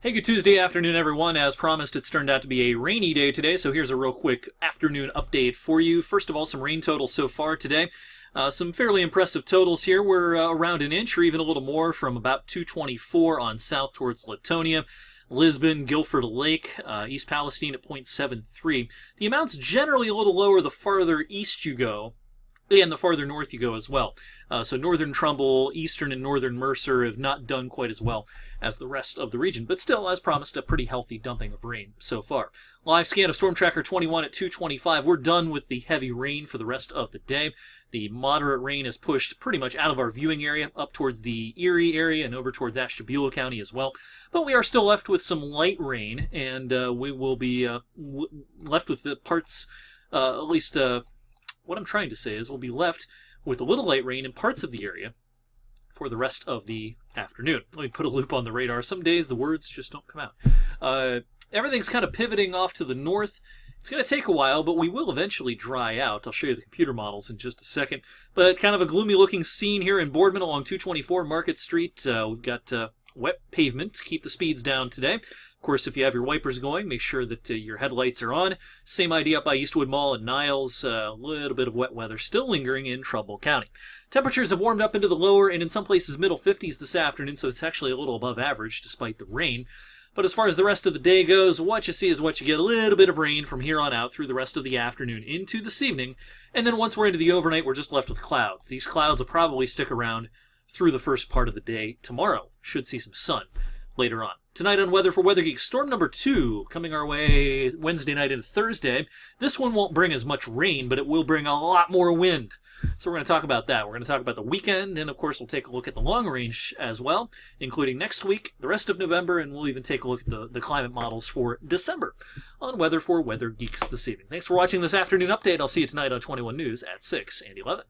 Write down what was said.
Hey, good Tuesday afternoon, everyone. As promised, it's turned out to be a rainy day today, so here's a real quick afternoon update for you. First of all, some rain totals so far today. Some fairly impressive totals here. We're around an inch or even a little more from about 224 on south towards Latonia. Lisbon, Guilford Lake, East Palestine at 0.73. The amount's generally a little lower the farther east you go, and the farther north you go as well. So northern Trumbull, eastern and northern Mercer have not done quite as well as the rest of the region, but still, as promised, a pretty healthy dumping of rain so far. Live scan of Storm Tracker 21 at 225. We're done with the heavy rain for the rest of the day. The moderate rain is pushed pretty much out of our viewing area, up towards the Erie area and over towards Ashtabula County as well. But we are still left with some light rain, and we will be left with the parts, at least what I'm trying to say is we'll be left with a little light rain in parts of the area for the rest of the afternoon. Let me put a loop on the radar. Some days the words just don't come out. Everything's kind of pivoting off to the north. It's going to take a while, but we will eventually dry out. I'll show you the computer models in just a second. But kind of a gloomy looking scene here in Boardman along 224 Market Street. We've got wet pavement to keep the speeds down today. Of course, if you have your wipers going, make sure that your headlights are on. Same idea up by Eastwood Mall and Niles. A little bit of wet weather still lingering in Trumbull County. Temperatures have warmed up into the lower and in some places middle 50s this afternoon, so it's actually a little above average despite the rain. But as far as the rest of the day goes, what you see is what you get. A little bit of rain from here on out through the rest of the afternoon into this evening. And then once we're into the overnight, we're just left with clouds. These clouds will probably stick around through the first part of the day tomorrow. Should see some sun later on. Tonight on Weather for Weather Geeks, storm number 2 coming our way Wednesday night into Thursday. This one won't bring as much rain, but it will bring a lot more wind. So we're going to talk about that. We're going to talk about the weekend, and of course we'll take a look at the long range as well, including next week, the rest of November, and we'll even take a look at the climate models for December on Weather for Weather Geeks this evening. Thanks for watching this afternoon update. I'll see you tonight on 21 News at 6 and 11.